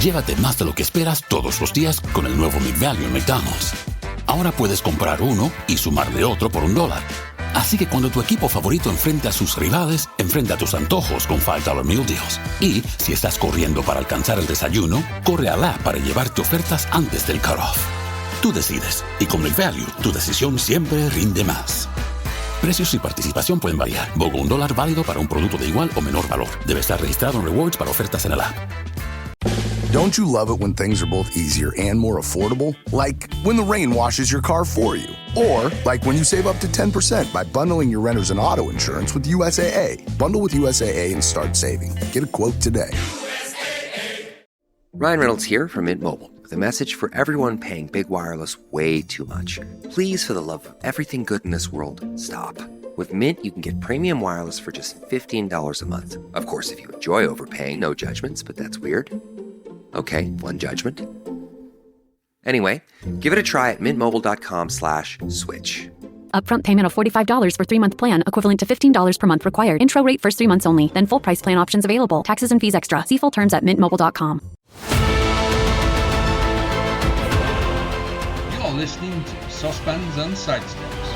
Llévate más de lo que esperas todos los días con el nuevo McValue en McDonald's. Ahora puedes comprar uno y sumarle otro por $1. Así que cuando tu equipo favorito enfrente a sus rivales, enfrenta tus antojos con $5 Meal Deals. Y si estás corriendo para alcanzar el desayuno, corre a la app para llevarte ofertas antes del cutoff. Tú decides, y con McValue, tu decisión siempre rinde más. Precios y participación pueden variar. BOGO $1 válido para un producto de igual o menor valor. Debe estar registrado en Rewards para ofertas en el app. Don't you love it when things are both easier and more affordable? Like when the rain washes your car for you. Or like when you save up to 10% by bundling your renters and auto insurance with USAA. Bundle with USAA and start saving. Get a quote today. Ryan Reynolds here from Mint Mobile with a message for everyone paying big wireless way too much. Please, for the love of everything good in this world, stop. With Mint, you can get premium wireless for just $15 a month. Of course, if you enjoy overpaying, no judgments, but that's weird. Okay, one judgment. Anyway, give it a try at mintmobile.com/switch. Upfront payment of $45 for 3-month plan, equivalent to $15 per month required. Intro rate first 3 months only. Then full price plan options available. Taxes and fees extra. See full terms at mintmobile.com. You're listening to Saucepans and Sidesteps.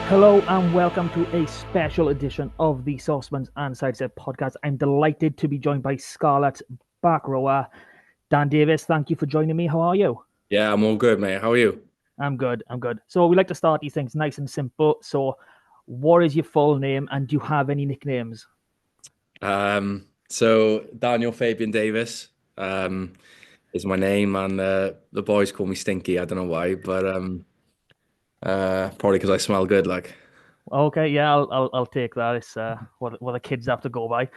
Hello and welcome to a special edition of the Saucepans and Sidestep podcast. I'm delighted to be joined by Scarlet back rower Dan Davis. Thank you for joining me. How are you? Yeah, I'm all good, mate. How are you? I'm good. So we like to start these things nice and simple. So what is your full name and do you have any nicknames? So Daniel Fabian Davis is my name, and the boys call me Stinky. I don't know why, but probably because I smell good, like. Okay, yeah, I'll take that. It's what the kids have to go by.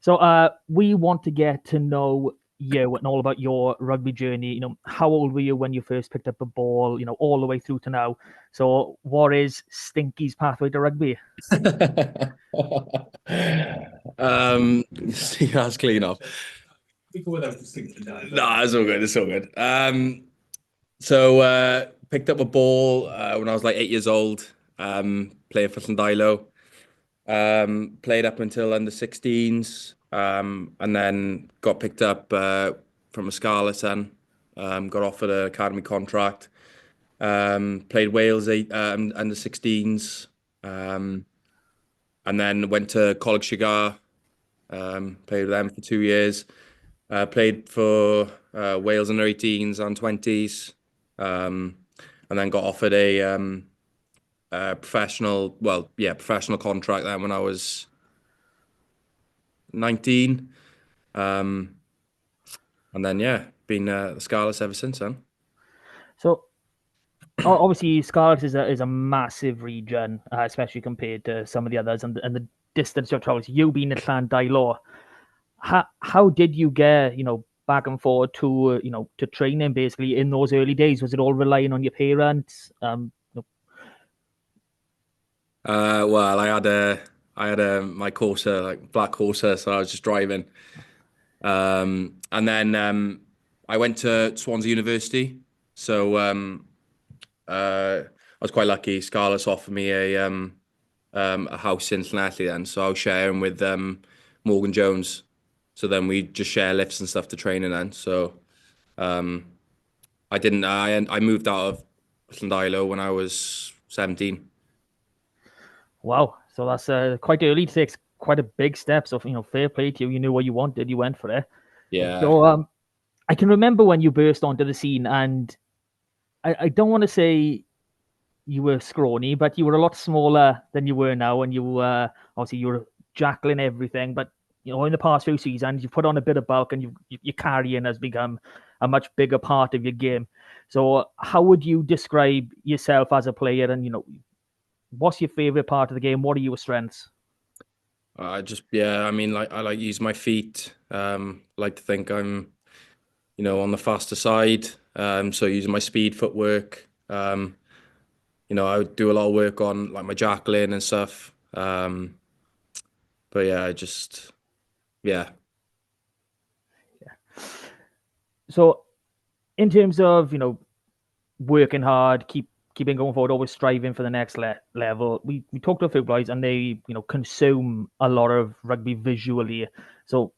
So we want to get to know you and all about your rugby journey. You know, how old were you when you first picked up a ball? You know, all the way through to now. So what is Stinky's pathway to rugby? That's clean up. No, it's all good. It's all good. So picked up a ball when I was like 8 years old, playing for Leinster. Played up until under 16s, and then got picked up from a Scarlet then. Got offered an academy contract. Played Wales under 16s, and then went to Coleg Shigar. Played with them for 2 years. Played for Wales under 18s and 20s. And then got offered a professional contract then when I was 19. And then, been the Scarlets ever since then. So obviously Scarlets is a massive region, especially compared to some of the others, and the distance you've traveled. You being in Llandailo, how did you get, back and forth to, to training basically in those early days? Was it all relying on your parents? Well, I had my Corsa, like black Corsa, so I was just driving. And then I went to Swansea University, so I was quite lucky. Scarlets offered me a house in Llanelli then, so I was sharing with Morgan Jones. So then we just share lifts and stuff to training then. So I moved out of Llandailo when I was 17. Wow. So that's quite early to take quite a big step. So, fair play to you. You knew what you wanted. You went for it. Yeah. So I can remember when you burst onto the scene, and I don't want to say you were scrawny, but you were a lot smaller than you were now. And you were, obviously, you were jackling everything. But in the past few seasons, you've put on a bit of bulk, and your carrying has become a much bigger part of your game. So how would you describe yourself as a player? And, what's your favorite part of the game? What are your strengths? I like using my feet. Like to think I'm, on the faster side. So using my speed, footwork. I would do a lot of work on like my jackling and stuff. But yeah, Yeah. So in terms of, working hard, keep keeping going forward, always striving for the next level. We talked to a few guys, and they consume a lot of rugby visually. So,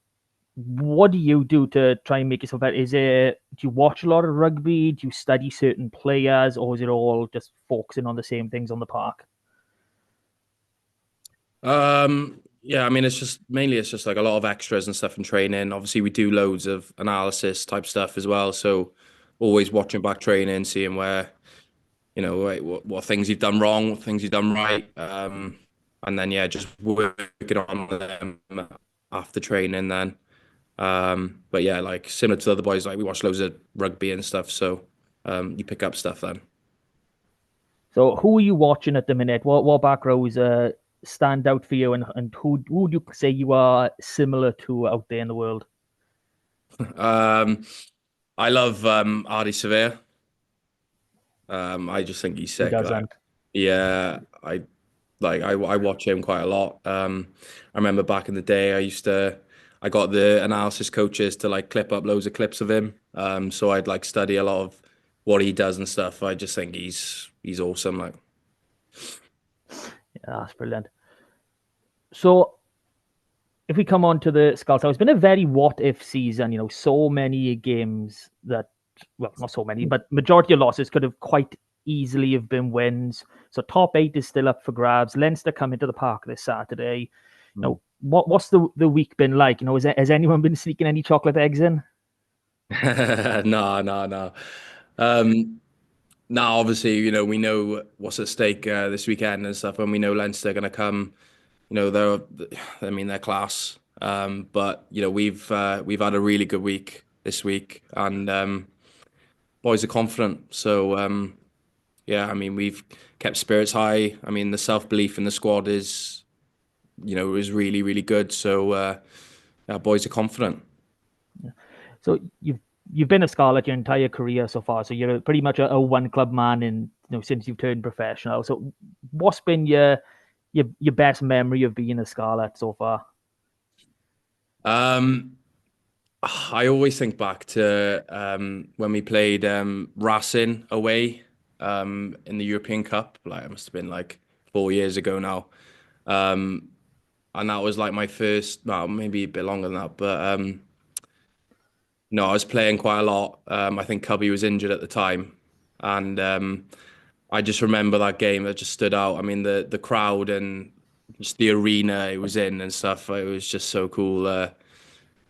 what do you do to try and make yourself better? Do you watch a lot of rugby? Do you study certain players, or is it all just focusing on the same things on the park? Yeah, I mean, it's just like a lot of extras and stuff in training. Obviously, we do loads of analysis type stuff as well. So always watching back training, seeing where, what things you've done wrong, what things you've done right. And then, yeah, just working on them after training then. But yeah, like similar to the other boys, like we watch loads of rugby and stuff. So you pick up stuff then. So, who are you watching at the minute? What back rows stand out for you, and who would you say you are similar to out there in the world? I love Ardy Severe. I just think he's Who sick. doesn't? Yeah, I watch him quite a lot. I remember back in the day, I got the analysis coaches to like clip up loads of clips of him. So I'd like study a lot of what he does and stuff. I just think he's awesome. Like, Yeah, that's brilliant. So, if we come on to the Skulls, it's been a very what if season. So many games that, well, not so many, but majority of losses could have quite easily have been wins. So top 8 is still up for grabs. Leinster come into the park this Saturday. What's the week been like? Has anyone been sneaking any chocolate eggs in? No. Now, obviously, we know what's at stake this weekend and stuff, and we know Leinster are going to come. They're class. But we've had a really good week this week, and boys are confident. So yeah, I mean, we've kept spirits high. I mean, the self-belief in the squad is really, really good. So yeah, boys are confident. So you've been a Scarlet your entire career so far. So you're pretty much a one club man in since you've turned professional. So what's been your best memory of being a Scarlet so far? I always think back to when we played Racing away in the European Cup. Like it must have been like 4 years ago now. And that was like my first, well, maybe a bit longer than that, but no, I was playing quite a lot. I think Cubby was injured at the time, and I just remember that game that just stood out. I mean, the crowd and just the arena it was in and stuff. It was just so cool.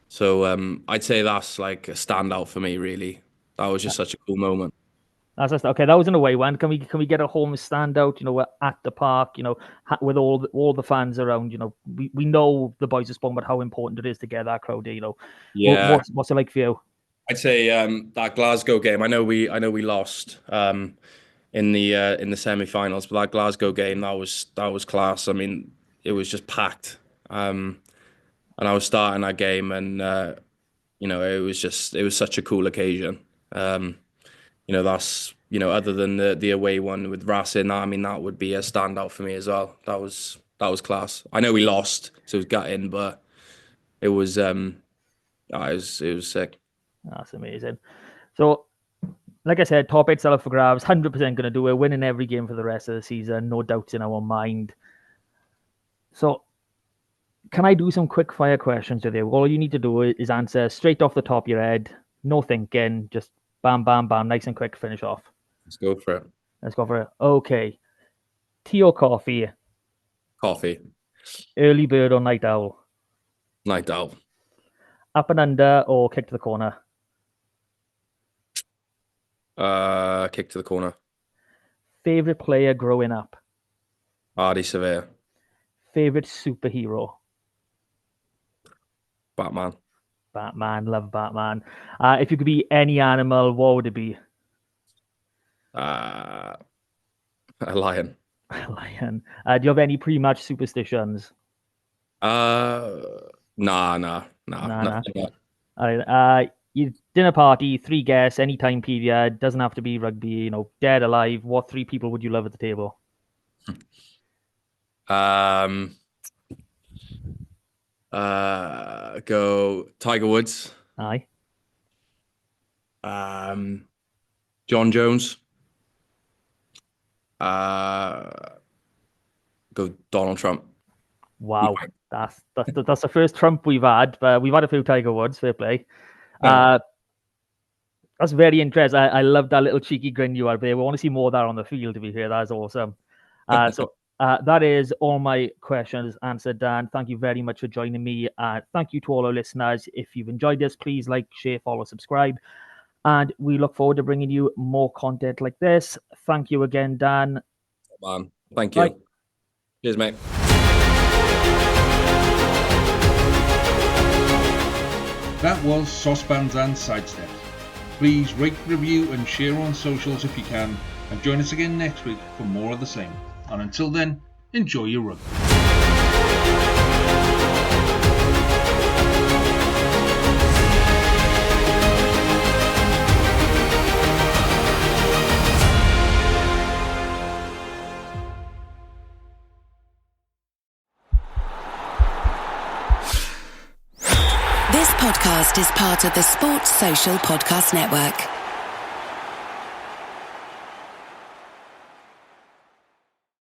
So I'd say that's like a standout for me, really. That was just such a cool moment. That's just, okay. That was an away one. Can we get a home standout? At the park. With all the fans around. We know the boys have spoken about how important it is to get that crowd. Yeah, what's it like for you? I'd say that Glasgow game. I know we lost in the semi-finals, but that Glasgow game that was class. I mean, it was just packed. And I was starting that game, and it was such a cool occasion. That's other than the away one with Racing, I mean that would be a standout for me as well. That was class. I know we lost, so it was gutting, but it was it was sick. That's amazing. So, like I said, top 8 still up for grabs. 100% going to do it. Winning every game for the rest of the season. No doubts in our mind. So, can I do some quick fire questions with you? All you need to do is answer straight off the top of your head. No thinking. Just bam, bam, bam. Nice and quick. Finish off. Let's go for it. Let's go for it. Okay. Tea or coffee? Coffee. Early bird or night owl? Night owl. Up and under or kick to the corner? Kick to the corner. Favorite player growing up? Ardy Severe. Favorite superhero? Batman. Batman. Love Batman. If you could be any animal, what would it be? A lion. A lion. Do you have any pre-match superstitions? Nah. Nothing. All right. You dinner party, 3 guests, any time period. Doesn't have to be rugby. Dead, alive. What 3 people would you love at the table? Go Tiger Woods. Aye. John Jones. Go Donald Trump. Wow, that's the first Trump we've had. We've had a few Tiger Woods, fair play. That's very interesting. I love that little cheeky grin you have there. We want to see more of that on the field, to be fair. That is awesome. That is all my questions answered, Dan. Thank you very much for joining me. Thank you to all our listeners. If you've enjoyed this, please like, share, follow, subscribe. And we look forward to bringing you more content like this. Thank you again, Dan. Thank you. Bye. Cheers, mate. That was Saucepans and Sidesteps. Please rate, review and share on socials if you can, and join us again next week for more of the same. And until then, enjoy your rugby. This podcast is part of the Sports Social Podcast Network.